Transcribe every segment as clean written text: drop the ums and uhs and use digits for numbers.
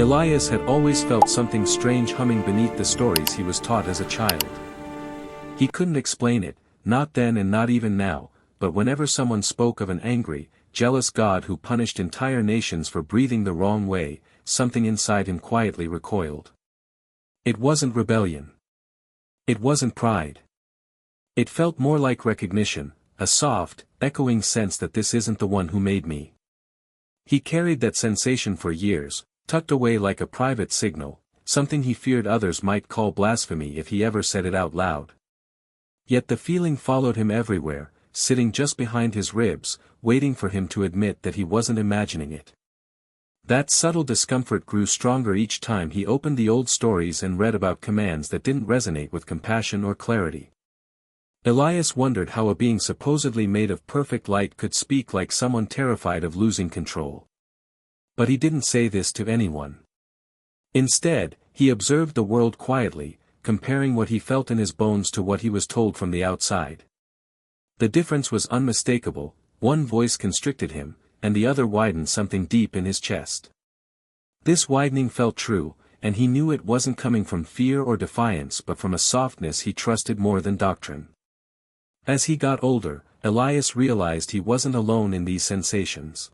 Elias had always felt something strange humming beneath the stories he was taught as a child. He couldn't explain it, not then and not even now, but whenever someone spoke of an angry, jealous God who punished entire nations for breathing the wrong way, something inside him quietly recoiled. It wasn't rebellion. It wasn't pride. It felt more like recognition, a soft, echoing sense that this isn't the one who made me. He carried that sensation for years, tucked away like a private signal, something he feared others might call blasphemy if he ever said it out loud. Yet the feeling followed him everywhere, sitting just behind his ribs, waiting for him to admit that he wasn't imagining it. That subtle discomfort grew stronger each time he opened the old stories and read about commands that didn't resonate with compassion or clarity. Elias wondered how a being supposedly made of perfect light could speak like someone terrified of losing control. But he didn't say this to anyone. Instead, he observed the world quietly, comparing what he felt in his bones to what he was told from the outside. The difference was unmistakable, one voice constricted him, and the other widened something deep in his chest. This widening felt true, and he knew it wasn't coming from fear or defiance but from a softness he trusted more than doctrine. As he got older, Elias realized he wasn't alone in these sensations.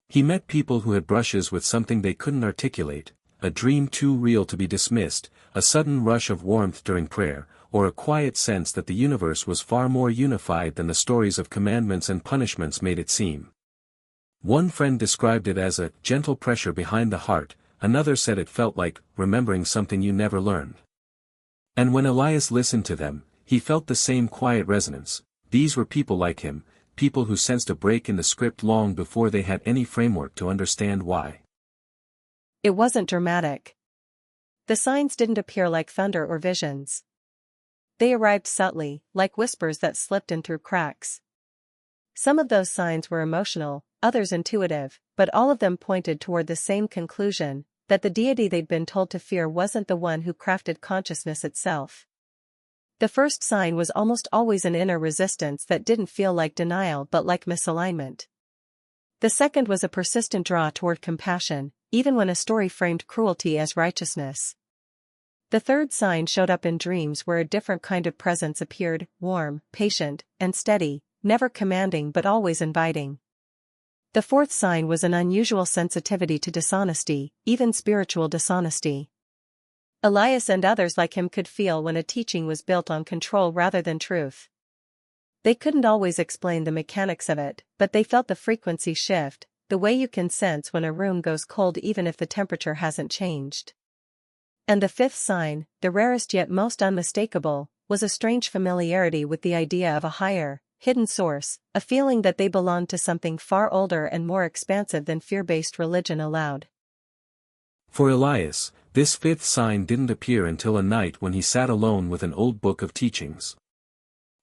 He met people who had brushes with something they couldn't articulate, a dream too real to be dismissed, a sudden rush of warmth during prayer, or a quiet sense that the universe was far more unified than the stories of commandments and punishments made it seem. One friend described it as a gentle pressure behind the heart, another said it felt like remembering something you never learned. And when Elias listened to them, he felt the same quiet resonance. These were people like him, people who sensed a break in the script long before they had any framework to understand why. It wasn't dramatic. The signs didn't appear like thunder or visions. They arrived subtly, like whispers that slipped in through cracks. Some of those signs were emotional, others intuitive, but all of them pointed toward the same conclusion, that the deity they'd been told to fear wasn't the one who crafted consciousness itself. The first sign was almost always an inner resistance that didn't feel like denial but like misalignment. The second was a persistent draw toward compassion, even when a story framed cruelty as righteousness. The third sign showed up in dreams where a different kind of presence appeared, warm, patient, and steady, never commanding but always inviting. The fourth sign was an unusual sensitivity to dishonesty, even spiritual dishonesty. Elias and others like him could feel when a teaching was built on control rather than truth. They couldn't always explain the mechanics of it, but they felt the frequency shift, the way you can sense when a room goes cold even if the temperature hasn't changed. And the fifth sign, the rarest yet most unmistakable, was a strange familiarity with the idea of a higher, hidden source, a feeling that they belonged to something far older and more expansive than fear-based religion allowed. For Elias, this fifth sign didn't appear until a night when he sat alone with an old book of teachings.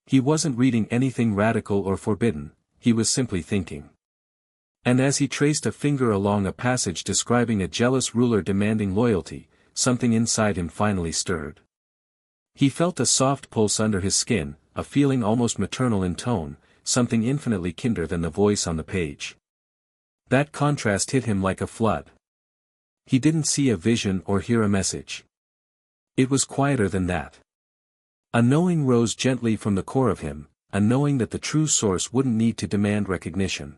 He wasn't reading anything radical or forbidden, he was simply thinking. And as he traced a finger along a passage describing a jealous ruler demanding loyalty, something inside him finally stirred. He felt a soft pulse under his skin, a feeling almost maternal in tone, something infinitely kinder than the voice on the page. That contrast hit him like a flood. He didn't see a vision or hear a message. It was quieter than that. A knowing rose gently from the core of him, a knowing that the true source wouldn't need to demand recognition.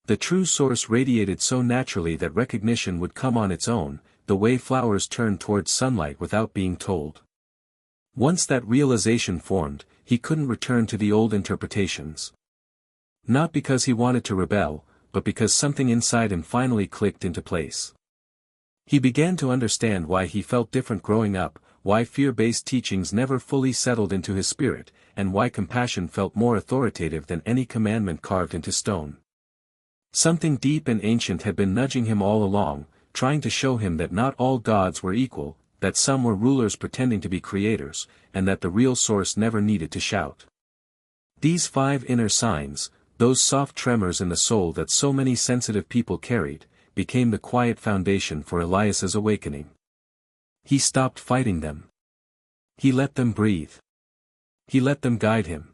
The true source radiated so naturally that recognition would come on its own, the way flowers turn towards sunlight without being told. Once that realization formed, he couldn't return to the old interpretations. Not because he wanted to rebel, but because something inside him finally clicked into place. He began to understand why he felt different growing up, why fear-based teachings never fully settled into his spirit, and why compassion felt more authoritative than any commandment carved into stone. Something deep and ancient had been nudging him all along, trying to show him that not all gods were equal, that some were rulers pretending to be creators, and that the real source never needed to shout. These 5 inner signs, those soft tremors in the soul that so many sensitive people carried, became the quiet foundation for Elias's awakening. He stopped fighting them. He let them breathe. He let them guide him.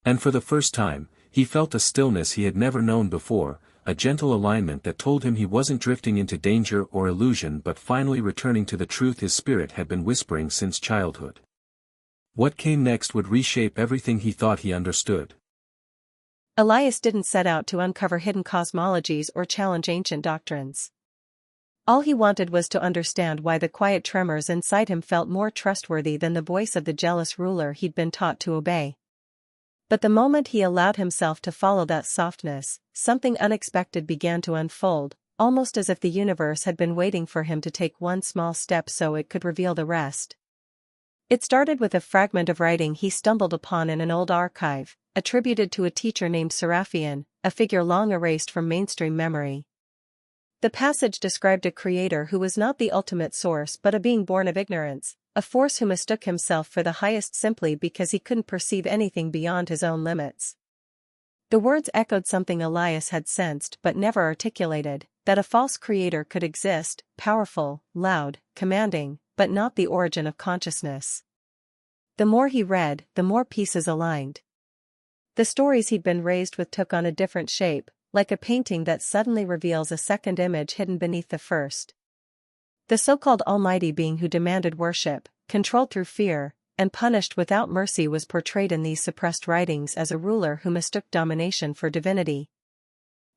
And for the first time, he felt a stillness he had never known before, a gentle alignment that told him he wasn't drifting into danger or illusion but finally returning to the truth his spirit had been whispering since childhood. What came next would reshape everything he thought he understood. Elias didn't set out to uncover hidden cosmologies or challenge ancient doctrines. All he wanted was to understand why the quiet tremors inside him felt more trustworthy than the voice of the jealous ruler he'd been taught to obey. But the moment he allowed himself to follow that softness, something unexpected began to unfold, almost as if the universe had been waiting for him to take one small step so it could reveal the rest. It started with a fragment of writing he stumbled upon in an old archive, attributed to a teacher named Sarafhian, a figure long erased from mainstream memory. The passage described a creator who was not the ultimate source but a being born of ignorance, a force who mistook himself for the highest simply because he couldn't perceive anything beyond his own limits. The words echoed something Elias had sensed but never articulated, that a false creator could exist, powerful, loud, commanding, but not the origin of consciousness. The more he read, the more pieces aligned. The stories he'd been raised with took on a different shape, like a painting that suddenly reveals a second image hidden beneath the first. The so-called almighty being who demanded worship, controlled through fear, and punished without mercy was portrayed in these suppressed writings as a ruler who mistook domination for divinity.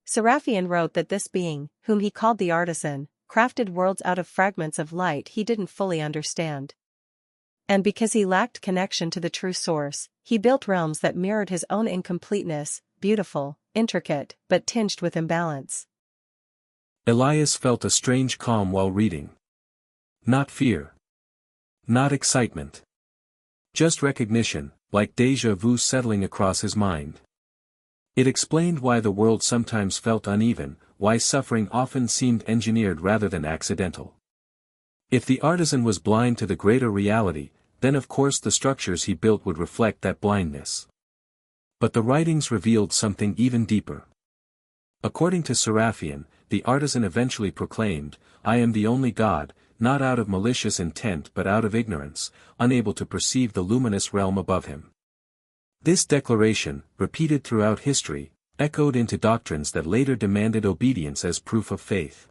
Sarafhian wrote that this being, whom he called the artisan, crafted worlds out of fragments of light he didn't fully understand. And because he lacked connection to the true source, he built realms that mirrored his own incompleteness, beautiful, intricate, but tinged with imbalance. Elias felt a strange calm while reading. Not fear. Not excitement. Just recognition, like déjà vu settling across his mind. It explained why the world sometimes felt uneven, why suffering often seemed engineered rather than accidental. If the artisan was blind to the greater reality, then of course the structures he built would reflect that blindness. But the writings revealed something even deeper. According to Sarafhian, the artisan eventually proclaimed, "I am the only God, not out of malicious intent but out of ignorance, unable to perceive the luminous realm above him." This declaration, repeated throughout history, echoed into doctrines that later demanded obedience as proof of faith.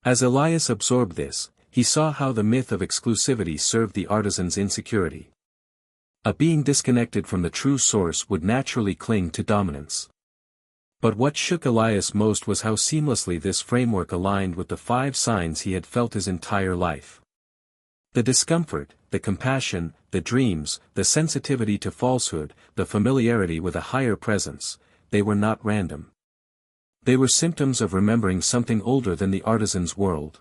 As Elias absorbed this, he saw how the myth of exclusivity served the artisan's insecurity. A being disconnected from the true source would naturally cling to dominance. But what shook Elias most was how seamlessly this framework aligned with the 5 signs he had felt his entire life. The discomfort, the compassion, the dreams, the sensitivity to falsehood, the familiarity with a higher presence, they were not random. They were symptoms of remembering something older than the artisan's world.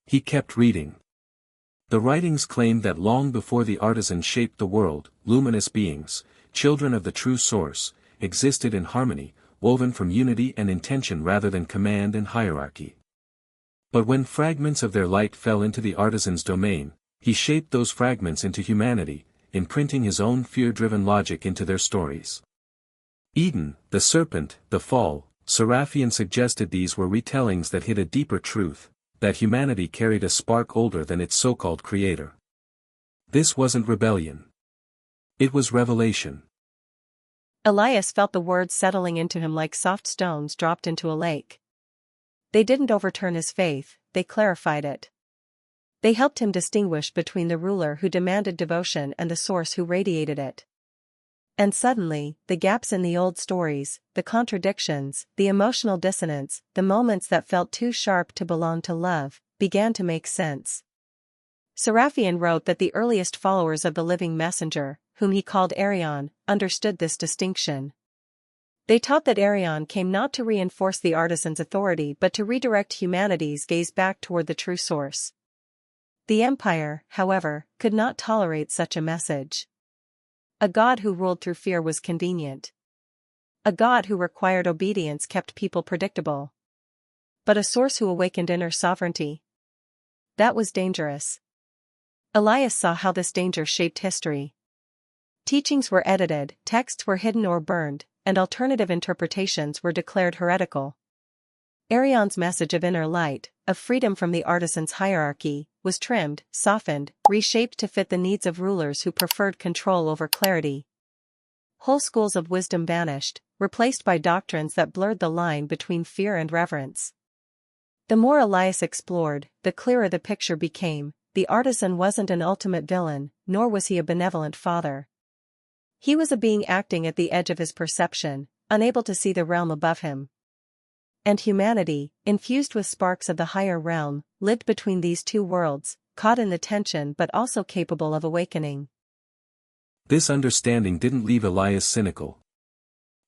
He kept reading. The writings claimed that long before the artisan shaped the world, luminous beings, children of the true source, existed in harmony, woven from unity and intention rather than command and hierarchy. But when fragments of their light fell into the artisan's domain, he shaped those fragments into humanity, imprinting his own fear-driven logic into their stories. Eden, the serpent, the fall, Sarafhian suggested these were retellings that hid a deeper truth, that humanity carried a spark older than its so-called creator. This wasn't rebellion. It was revelation. Elias felt the words settling into him like soft stones dropped into a lake. They didn't overturn his faith, they clarified it. They helped him distinguish between the ruler who demanded devotion and the source who radiated it. And suddenly, the gaps in the old stories, the contradictions, the emotional dissonance, the moments that felt too sharp to belong to love, began to make sense. Sarafhian wrote that the earliest followers of the living messenger, whom he called Arion, understood this distinction. They taught that Arion came not to reinforce the artisan's authority but to redirect humanity's gaze back toward the true source. The empire, however, could not tolerate such a message. A god who ruled through fear was convenient. A god who required obedience kept people predictable. But a source who awakened inner sovereignty? That was dangerous. Elias saw how this danger shaped history. Teachings were edited, texts were hidden or burned, and alternative interpretations were declared heretical. Arion's message of inner light, of freedom from the artisan's hierarchy, was trimmed, softened, reshaped to fit the needs of rulers who preferred control over clarity. Whole schools of wisdom vanished, replaced by doctrines that blurred the line between fear and reverence. The more Elias explored, the clearer the picture became. The artisan wasn't an ultimate villain, nor was he a benevolent father. He was a being acting at the edge of his perception, unable to see the realm above him. And humanity, infused with sparks of the higher realm, lived between these two worlds, caught in the tension but also capable of awakening. This understanding didn't leave Elias cynical.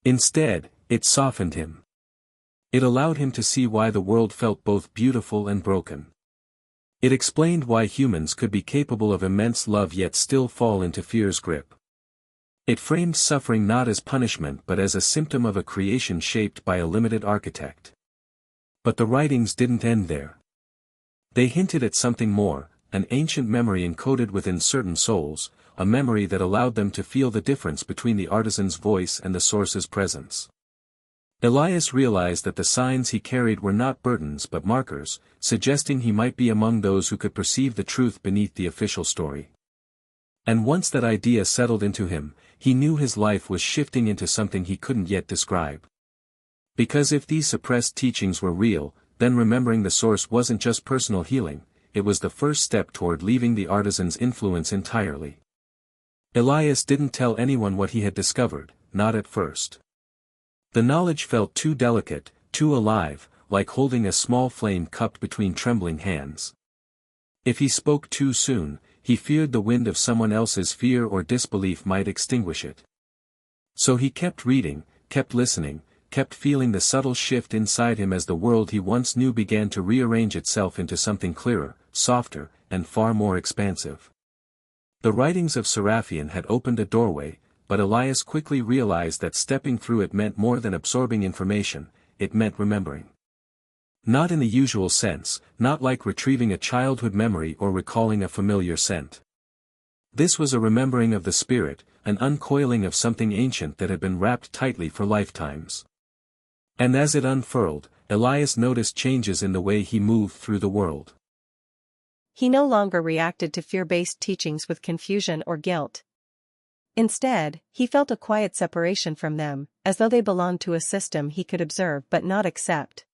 Instead, it softened him. It allowed him to see why the world felt both beautiful and broken. It explained why humans could be capable of immense love yet still fall into fear's grip. It framed suffering not as punishment but as a symptom of a creation shaped by a limited architect. But the writings didn't end there. They hinted at something more, an ancient memory encoded within certain souls, a memory that allowed them to feel the difference between the artisan's voice and the source's presence. Elias realized that the signs he carried were not burdens but markers, suggesting he might be among those who could perceive the truth beneath the official story. And once that idea settled into him, he knew his life was shifting into something he couldn't yet describe. Because if these suppressed teachings were real, then remembering the source wasn't just personal healing, it was the first step toward leaving the artisan's influence entirely. Elias didn't tell anyone what he had discovered, not at first. The knowledge felt too delicate, too alive, like holding a small flame cupped between trembling hands. If he spoke too soon, he feared the wind of someone else's fear or disbelief might extinguish it. So he kept reading, kept listening, kept feeling the subtle shift inside him as the world he once knew began to rearrange itself into something clearer, softer, and far more expansive. The writings of Sarafhian had opened a doorway, but Elias quickly realized that stepping through it meant more than absorbing information, it meant remembering. Not in the usual sense, not like retrieving a childhood memory or recalling a familiar scent. This was a remembering of the spirit, an uncoiling of something ancient that had been wrapped tightly for lifetimes. And as it unfurled, Elias noticed changes in the way he moved through the world. He no longer reacted to fear-based teachings with confusion or guilt. Instead, he felt a quiet separation from them, as though they belonged to a system he could observe but not accept.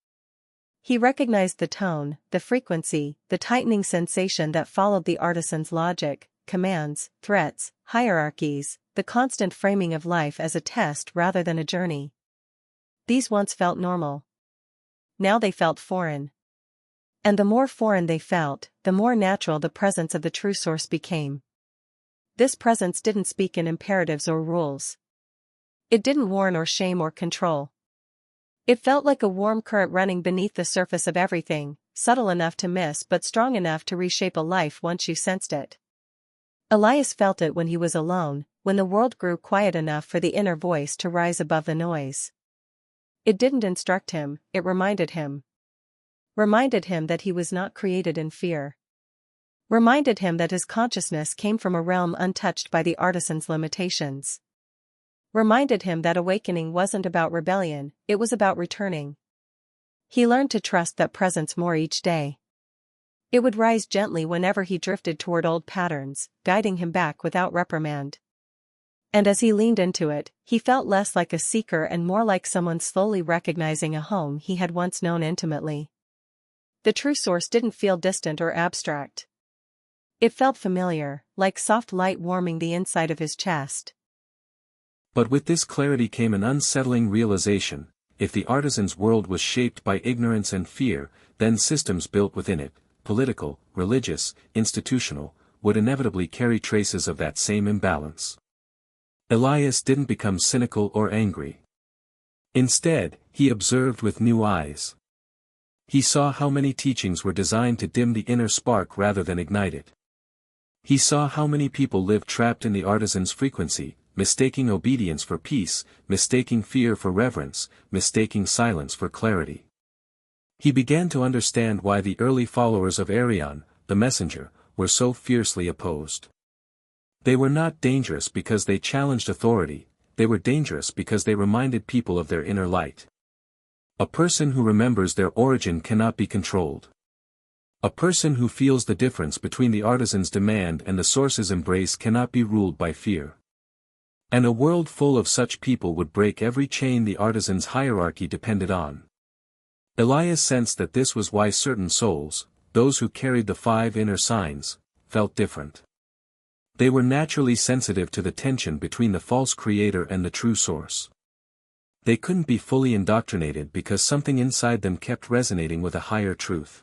He recognized the tone, the frequency, the tightening sensation that followed the artisan's logic, commands, threats, hierarchies, the constant framing of life as a test rather than a journey. These once felt normal. Now they felt foreign. And the more foreign they felt, the more natural the presence of the true source became. This presence didn't speak in imperatives or rules. It didn't warn or shame or control. It felt like a warm current running beneath the surface of everything, subtle enough to miss but strong enough to reshape a life once you sensed it. Elias felt it when he was alone, when the world grew quiet enough for the inner voice to rise above the noise. It didn't instruct him, it reminded him. Reminded him that he was not created in fear. Reminded him that his consciousness came from a realm untouched by the artisan's limitations. Reminded him that awakening wasn't about rebellion, it was about returning. He learned to trust that presence more each day. It would rise gently whenever he drifted toward old patterns, guiding him back without reprimand. And as he leaned into it, he felt less like a seeker and more like someone slowly recognizing a home he had once known intimately. The true source didn't feel distant or abstract. It felt familiar, like soft light warming the inside of his chest. But with this clarity came an unsettling realization: if the artisan's world was shaped by ignorance and fear, then systems built within it, political, religious, institutional, would inevitably carry traces of that same imbalance. Elias didn't become cynical or angry. Instead, he observed with new eyes. He saw how many teachings were designed to dim the inner spark rather than ignite it. He saw how many people lived trapped in the artisan's frequency, mistaking obedience for peace, mistaking fear for reverence, mistaking silence for clarity. He began to understand why the early followers of Arion, the messenger, were so fiercely opposed. They were not dangerous because they challenged authority, they were dangerous because they reminded people of their inner light. A person who remembers their origin cannot be controlled. A person who feels the difference between the artisan's demand and the source's embrace cannot be ruled by fear. And a world full of such people would break every chain the artisan's hierarchy depended on. Elias sensed that this was why certain souls, those who carried the 5 inner signs, felt different. They were naturally sensitive to the tension between the false creator and the true source. They couldn't be fully indoctrinated because something inside them kept resonating with a higher truth.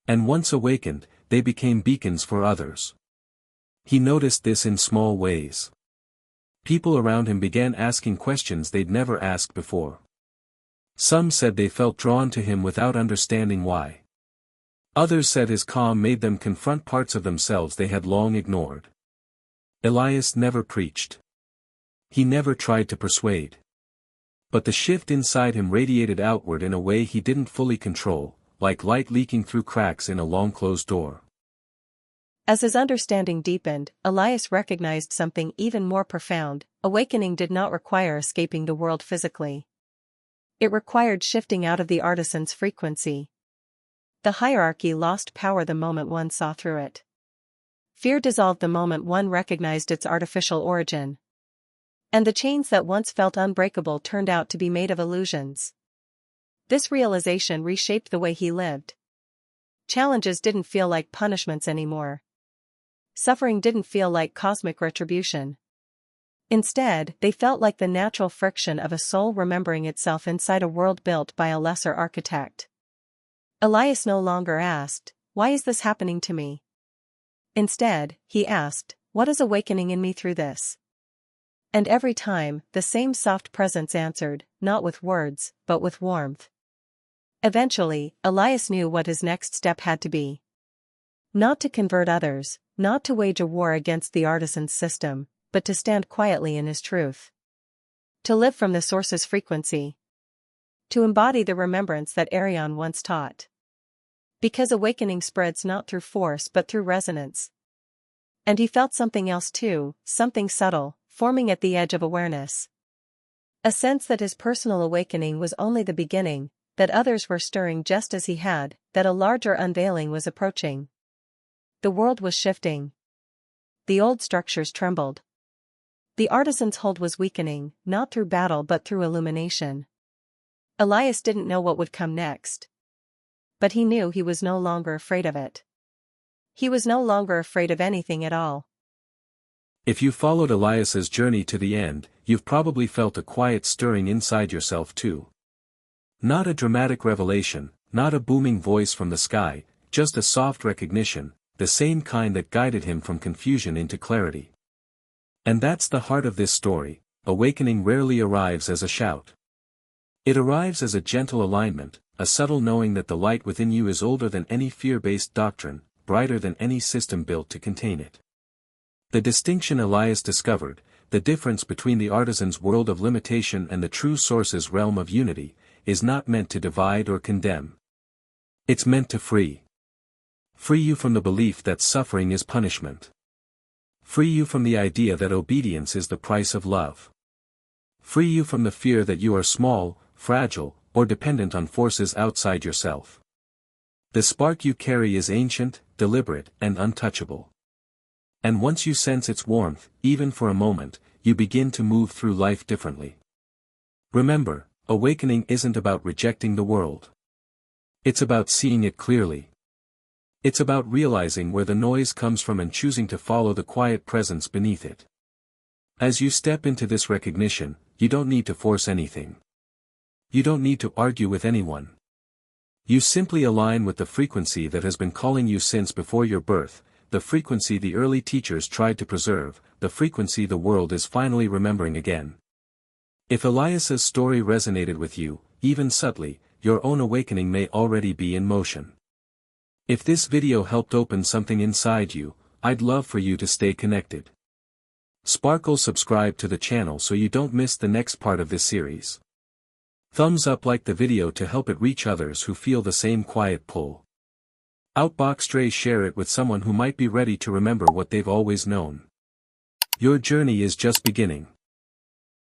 And once awakened, they became beacons for others. He noticed this in small ways. People around him began asking questions they'd never asked before. Some said they felt drawn to him without understanding why. Others said his calm made them confront parts of themselves they had long ignored. Elias never preached. He never tried to persuade. But the shift inside him radiated outward in a way he didn't fully control, like light leaking through cracks in a long-closed door. As his understanding deepened, Elias recognized something even more profound. Awakening did not require escaping the world physically. It required shifting out of the artisan's frequency. The hierarchy lost power the moment one saw through it. Fear dissolved the moment one recognized its artificial origin. And the chains that once felt unbreakable turned out to be made of illusions. This realization reshaped the way he lived. Challenges didn't feel like punishments anymore. Suffering didn't feel like cosmic retribution. Instead, they felt like the natural friction of a soul remembering itself inside a world built by a lesser architect. Elias no longer asked, "Why is this happening to me?" Instead, he asked, "What is awakening in me through this?" And every time, the same soft presence answered, not with words, but with warmth. Eventually, Elias knew what his next step had to be. Not to convert others, not to wage a war against the artisan's system, but to stand quietly in his truth. To live from the source's frequency. To embody the remembrance that Arion once taught. Because awakening spreads not through force but through resonance. And he felt something else too, something subtle, forming at the edge of awareness. A sense that his personal awakening was only the beginning, that others were stirring just as he had, that a larger unveiling was approaching. The world was shifting. The old structures trembled. The artisan's hold was weakening, not through battle but through illumination. Elias didn't know what would come next. But he knew he was no longer afraid of it. He was no longer afraid of anything at all. If you followed Elias's journey to the end, you've probably felt a quiet stirring inside yourself too. Not a dramatic revelation, not a booming voice from the sky, just a soft recognition, the same kind that guided him from confusion into clarity. And that's the heart of this story. Awakening rarely arrives as a shout. It arrives as a gentle alignment, a subtle knowing that the light within you is older than any fear-based doctrine, brighter than any system built to contain it. The distinction Elias discovered, the difference between the artisan's world of limitation and the true source's realm of unity, is not meant to divide or condemn. It's meant to free. Free you from the belief that suffering is punishment. Free you from the idea that obedience is the price of love. Free you from the fear that you are small, fragile, or dependent on forces outside yourself. The spark you carry is ancient, deliberate, and untouchable. And once you sense its warmth, even for a moment, you begin to move through life differently. Remember, awakening isn't about rejecting the world. It's about seeing it clearly. It's about realizing where the noise comes from and choosing to follow the quiet presence beneath it. As you step into this recognition, you don't need to force anything. You don't need to argue with anyone. You simply align with the frequency that has been calling you since before your birth, the frequency the early teachers tried to preserve, the frequency the world is finally remembering again. If Elias's story resonated with you, even subtly, your own awakening may already be in motion. If this video helped open something inside you, I'd love for you to stay connected. Sparkle subscribe to the channel so you don't miss the next part of this series. Thumbs up like the video to help it reach others who feel the same quiet pull. Outbox Dre share it with someone who might be ready to remember what they've always known. Your journey is just beginning.